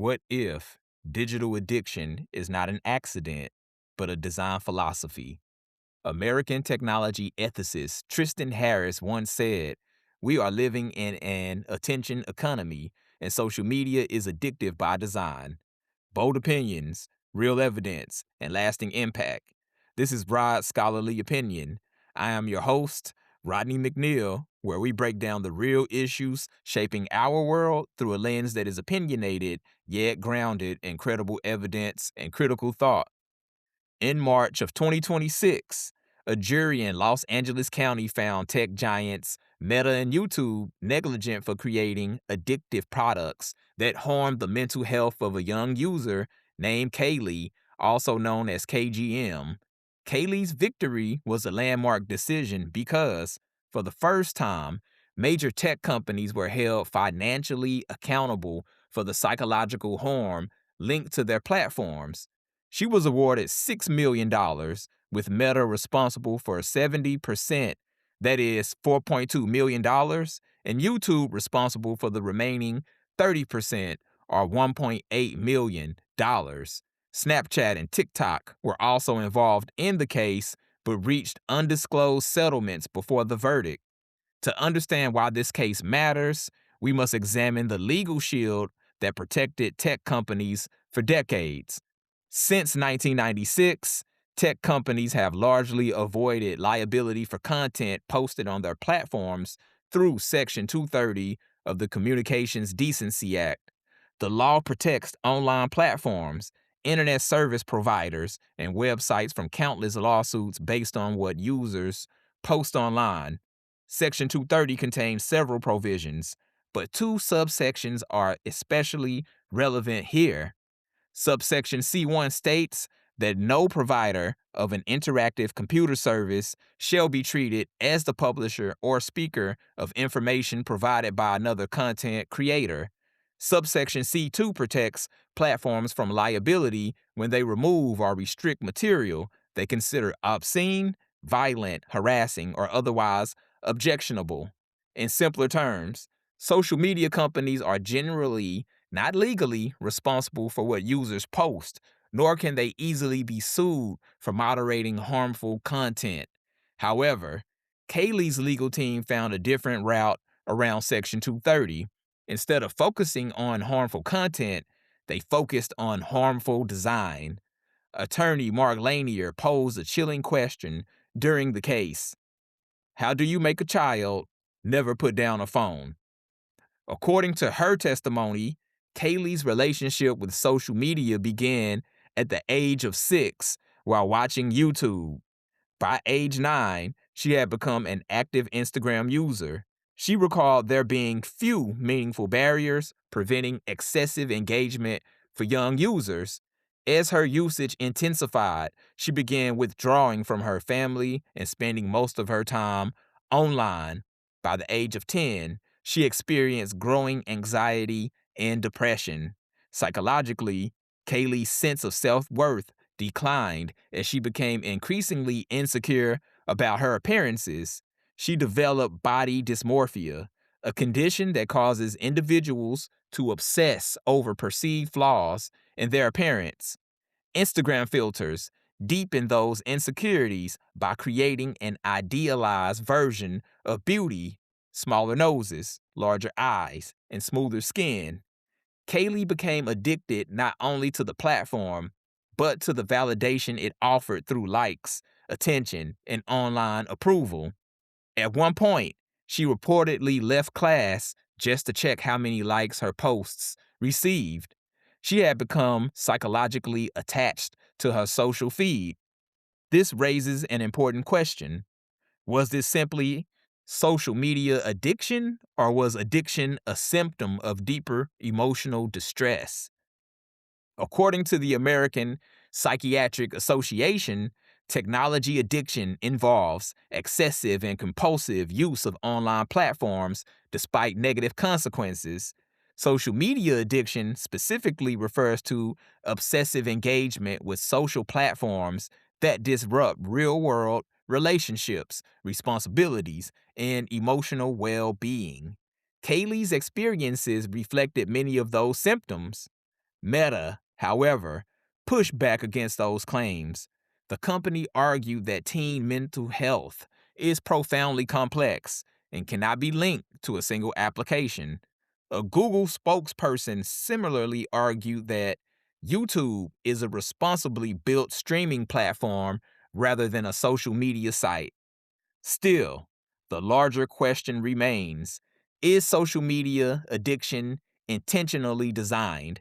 What if digital addiction is not an accident, but a design philosophy? American technology ethicist Tristan Harris once said, "We are living in an attention economy, and social media is addictive by design." Bold opinions, real evidence, and lasting impact. This is Broad Scholarly Opinion. I am your host, Rodney McNeil, where we break down the real issues shaping our world through a lens that is opinionated, yet grounded in credible evidence and critical thought. In March of 2026, a jury in Los Angeles County found tech giants Meta and YouTube negligent for creating addictive products that harmed the mental health of a young user named Kaylee, also known as KGM. Kaylee's victory was a landmark decision because, for the first time, major tech companies were held financially accountable for the psychological harm linked to their platforms. She was awarded $6 million, with Meta responsible for 70%, that is $4.2 million, and YouTube responsible for the remaining 30%, or $1.8 million. Snapchat and TikTok were also involved in the case, but reached undisclosed settlements before the verdict. To understand why this case matters, we must examine the legal shield that protected tech companies for decades. Since 1996, tech companies have largely avoided liability for content posted on their platforms through Section 230 of the Communications Decency Act. The law protects online platforms, internet service providers, and websites from countless lawsuits based on what users post online. Section 230 contains several provisions, but two subsections are especially relevant here. Subsection C1 states that no provider of an interactive computer service shall be treated as the publisher or speaker of information provided by another content creator. Subsection C2 protects platforms from liability when they remove or restrict material they consider obscene, violent, harassing, or otherwise objectionable. In simpler terms, social media companies are generally not legally responsible for what users post, nor can they easily be sued for moderating harmful content. However, Kaylee's legal team found a different route around Section 230. Instead of focusing on harmful content, they focused on harmful design. Attorney Mark Lanier posed a chilling question during the case. How do you make a child never put down a phone? According to her testimony, Kaylee's relationship with social media began at the age of 6 while watching YouTube. By age 9, she had become an active Instagram user. She recalled there being few meaningful barriers preventing excessive engagement for young users. As her usage intensified, she began withdrawing from her family and spending most of her time online. By the age of 10, she experienced growing anxiety and depression. Psychologically, Kaylee's sense of self-worth declined as she became increasingly insecure about her appearances. She developed body dysmorphia, a condition that causes individuals to obsess over perceived flaws in their appearance. Instagram filters deepen those insecurities by creating an idealized version of beauty: smaller noses, larger eyes, and smoother skin. Kaylee became addicted not only to the platform, but to the validation it offered through likes, attention, and online approval. At one point, she reportedly left class just to check how many likes her posts received. She had become psychologically attached to her social feed. This raises an important question. Was this simply social media addiction, or was addiction a symptom of deeper emotional distress? According to the American Psychiatric Association, technology addiction involves excessive and compulsive use of online platforms despite negative consequences. Social media addiction specifically refers to obsessive engagement with social platforms that disrupt real-world relationships, responsibilities, and emotional well-being. Kaylee's experiences reflected many of those symptoms. Meta, however, pushed back against those claims. The company argued that teen mental health is profoundly complex and cannot be linked to a single application. A Google spokesperson similarly argued that YouTube is a responsibly built streaming platform rather than a social media site. Still, the larger question remains, is social media addiction intentionally designed?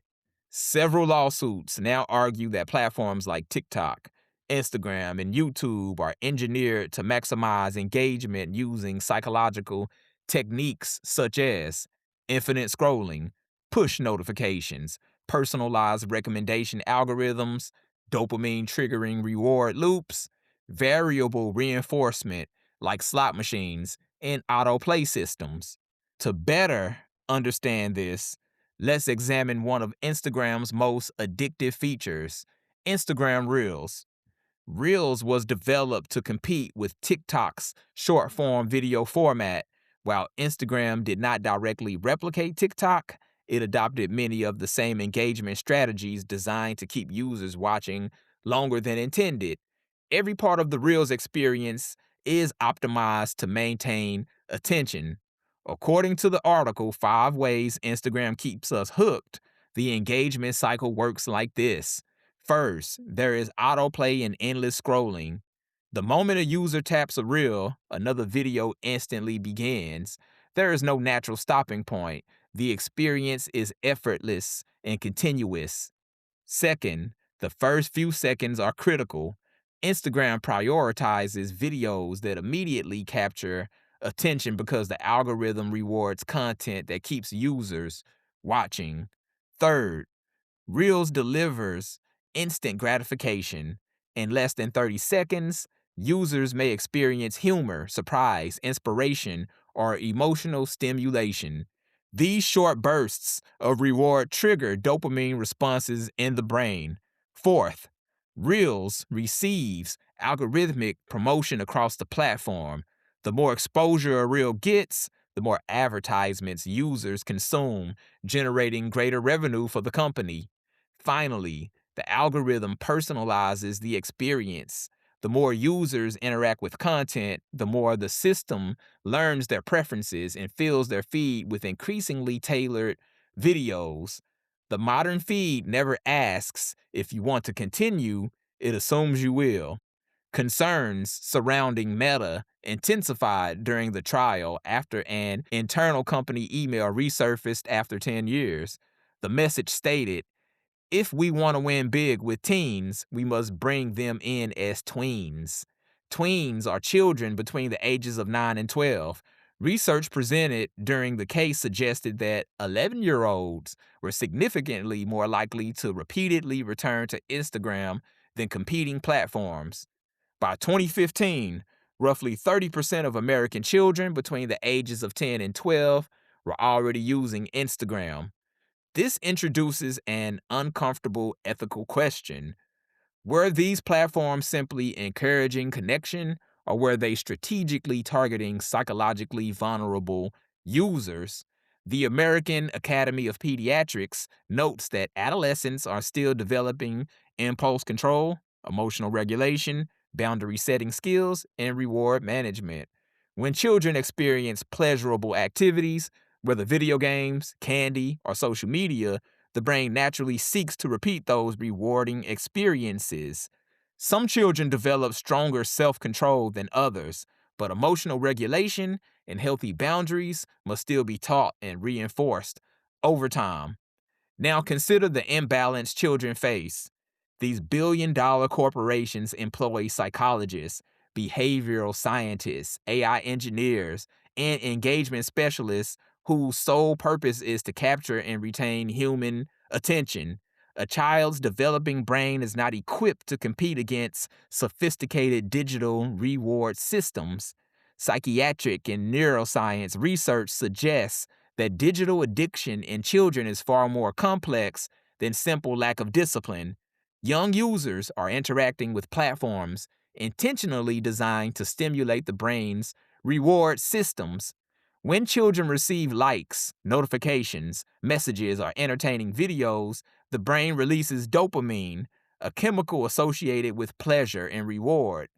Several lawsuits now argue that platforms like TikTok, Instagram, and YouTube are engineered to maximize engagement using psychological techniques such as infinite scrolling, push notifications, personalized recommendation algorithms, dopamine triggering reward loops, variable reinforcement like slot machines and autoplay systems. To better understand this, let's examine one of Instagram's most addictive features, Instagram Reels. Reels was developed to compete with TikTok's short form video format. While Instagram did not directly replicate TikTok, it adopted many of the same engagement strategies designed to keep users watching longer than intended. Every part of the Reels experience is optimized to maintain attention. According to the article, 5 Ways Instagram Keeps Us Hooked, the engagement cycle works like this. First, there is autoplay and endless scrolling. The moment a user taps a reel, another video instantly begins. There is no natural stopping point. The experience is effortless and continuous. Second, the first few seconds are critical. Instagram prioritizes videos that immediately capture attention because the algorithm rewards content that keeps users watching. Third, Reels delivers instant gratification. In less than 30 seconds, users may experience humor, surprise, inspiration, or emotional stimulation. These short bursts of reward trigger dopamine responses in the brain. Fourth, Reels receives algorithmic promotion across the platform. The more exposure a reel gets, the more advertisements users consume, generating greater revenue for the company. Finally, the algorithm personalizes the experience. The more users interact with content, the more the system learns their preferences and fills their feed with increasingly tailored videos. The modern feed never asks if you want to continue, it assumes you will. Concerns surrounding Meta intensified during the trial after an internal company email resurfaced after 10 years. The message stated, if we want to win big with teens, we must bring them in as tweens. Tweens are children between the ages of 9 and 12. Research presented during the case suggested that 11-year-olds were significantly more likely to repeatedly return to Instagram than competing platforms. By 2015, roughly 30% of American children between the ages of 10 and 12 were already using Instagram. This introduces an uncomfortable ethical question. Were these platforms simply encouraging connection, or were they strategically targeting psychologically vulnerable users? The American Academy of Pediatrics notes that adolescents are still developing impulse control, emotional regulation, boundary setting skills, and reward management. When children experience pleasurable activities, whether video games, candy, or social media, the brain naturally seeks to repeat those rewarding experiences. Some children develop stronger self control than others, but emotional regulation and healthy boundaries must still be taught and reinforced over time. Now consider the imbalance children face. These billion-dollar corporations employ psychologists, behavioral scientists, AI engineers, and engagement specialists whose sole purpose is to capture and retain human attention. A child's developing brain is not equipped to compete against sophisticated digital reward systems. Psychiatric and neuroscience research suggests that digital addiction in children is far more complex than simple lack of discipline. Young users are interacting with platforms intentionally designed to stimulate the brain's reward systems. When children receive likes, notifications, messages, or entertaining videos, the brain releases dopamine, a chemical associated with pleasure and reward.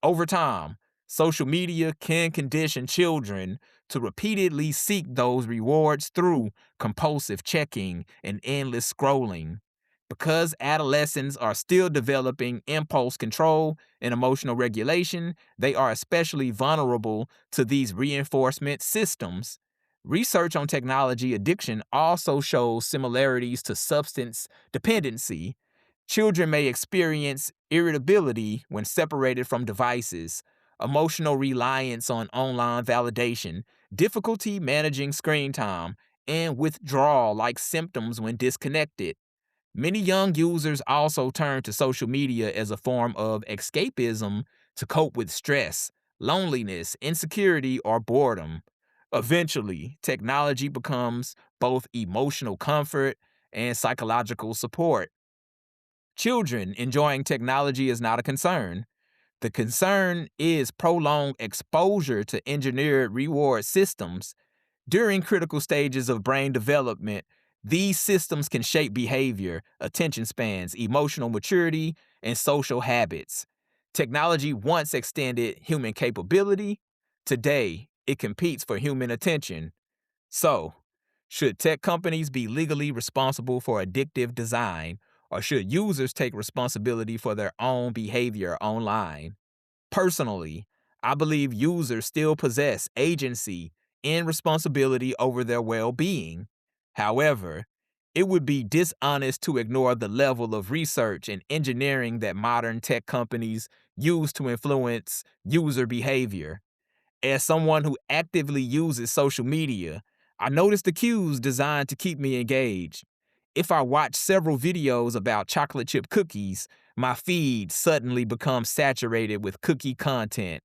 Over time, social media can condition children to repeatedly seek those rewards through compulsive checking and endless scrolling. Because adolescents are still developing impulse control and emotional regulation, they are especially vulnerable to these reinforcement systems. Research on technology addiction also shows similarities to substance dependency. Children may experience irritability when separated from devices, emotional reliance on online validation, difficulty managing screen time, and withdrawal like symptoms when disconnected. Many young users also turn to social media as a form of escapism to cope with stress, loneliness, insecurity, or boredom. Eventually, technology becomes both emotional comfort and psychological support. Children enjoying technology is not a concern. The concern is prolonged exposure to engineered reward systems. During critical stages of brain development, these systems can shape behavior, attention spans, emotional maturity, and social habits. Technology once extended human capability. Today, it competes for human attention. So, should tech companies be legally responsible for addictive design, or should users take responsibility for their own behavior online? Personally, I believe users still possess agency and responsibility over their well being. However, it would be dishonest to ignore the level of research and engineering that modern tech companies use to influence user behavior. As someone who actively uses social media, I notice the cues designed to keep me engaged. If I watch several videos about chocolate chip cookies, my feed suddenly becomes saturated with cookie content.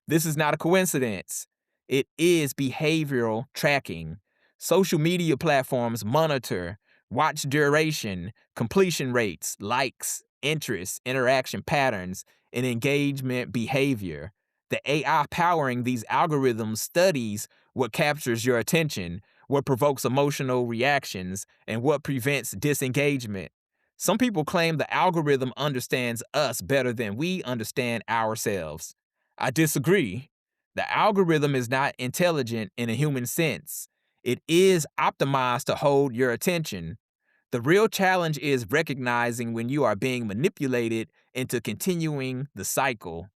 This is not a coincidence. It is behavioral tracking. Social media platforms monitor watch duration, completion rates, likes, interests, interaction patterns, and engagement behavior. The AI powering these algorithms studies what captures your attention, what provokes emotional reactions, and what prevents disengagement. Some people claim the algorithm understands us better than we understand ourselves. I disagree. The algorithm is not intelligent in a human sense. It is optimized to hold your attention. The real challenge is recognizing when you are being manipulated into continuing the cycle.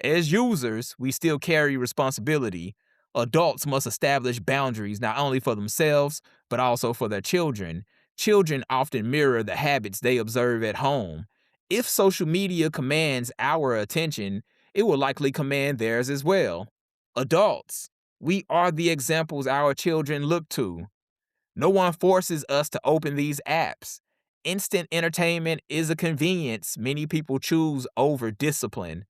As users, we still carry responsibility. Adults must establish boundaries not only for themselves, but also for their children. Children often mirror the habits they observe at home. If social media commands our attention, it will likely command theirs as well. Adults, we are the examples our children look to. No one forces us to open these apps. Instant entertainment is a convenience many people choose over discipline.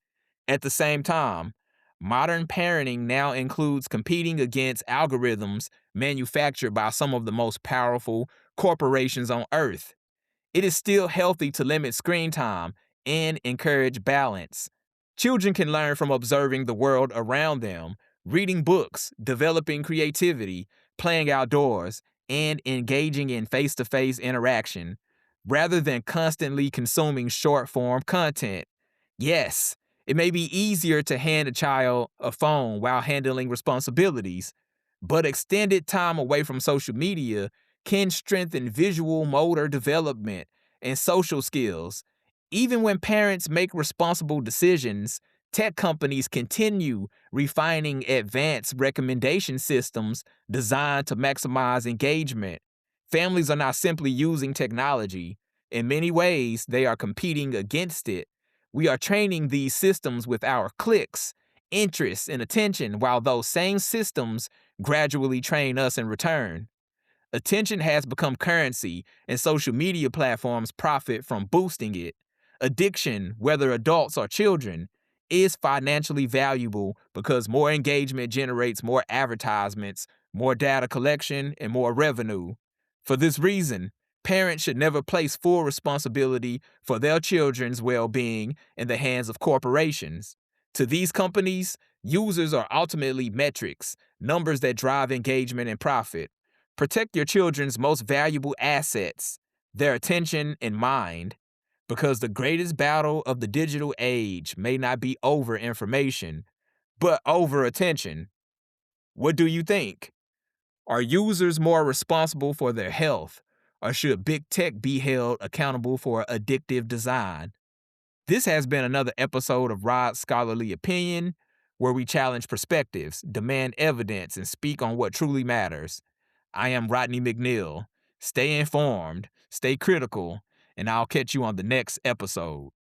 At the same time, modern parenting now includes competing against algorithms manufactured by some of the most powerful corporations on earth. It is still healthy to limit screen time and encourage balance. Children can learn from observing the world around them, reading books, developing creativity, playing outdoors, and engaging in face to face interaction, rather than constantly consuming short form content. Yes, it may be easier to hand a child a phone while handling responsibilities, but extended time away from social media can strengthen visual motor development and social skills. Even when parents make responsible decisions, tech companies continue refining advanced recommendation systems designed to maximize engagement. Families are not simply using technology. In many ways, they are competing against it. We are training these systems with our clicks, interests, and attention, while those same systems gradually train us in return. Attention has become currency, and social media platforms profit from boosting it. Addiction, whether adults or children, is financially valuable because more engagement generates more advertisements, more data collection, and more revenue. For this reason, parents should never place full responsibility for their children's well being in the hands of corporations. To these companies, Users are ultimately metrics, numbers that drive engagement and profit. Protect your children's most valuable assets, their attention and mind, because the greatest battle of the digital age may not be over information, but over attention. What do you think? Are users more responsible for their health, or should big tech be held accountable for addictive design? This has been another episode of Rod's Scholarly Opinion, where we challenge perspectives, demand evidence, and speak on what truly matters. I am Rodney McNeil. Stay informed, stay critical, and I'll catch you on the next episode.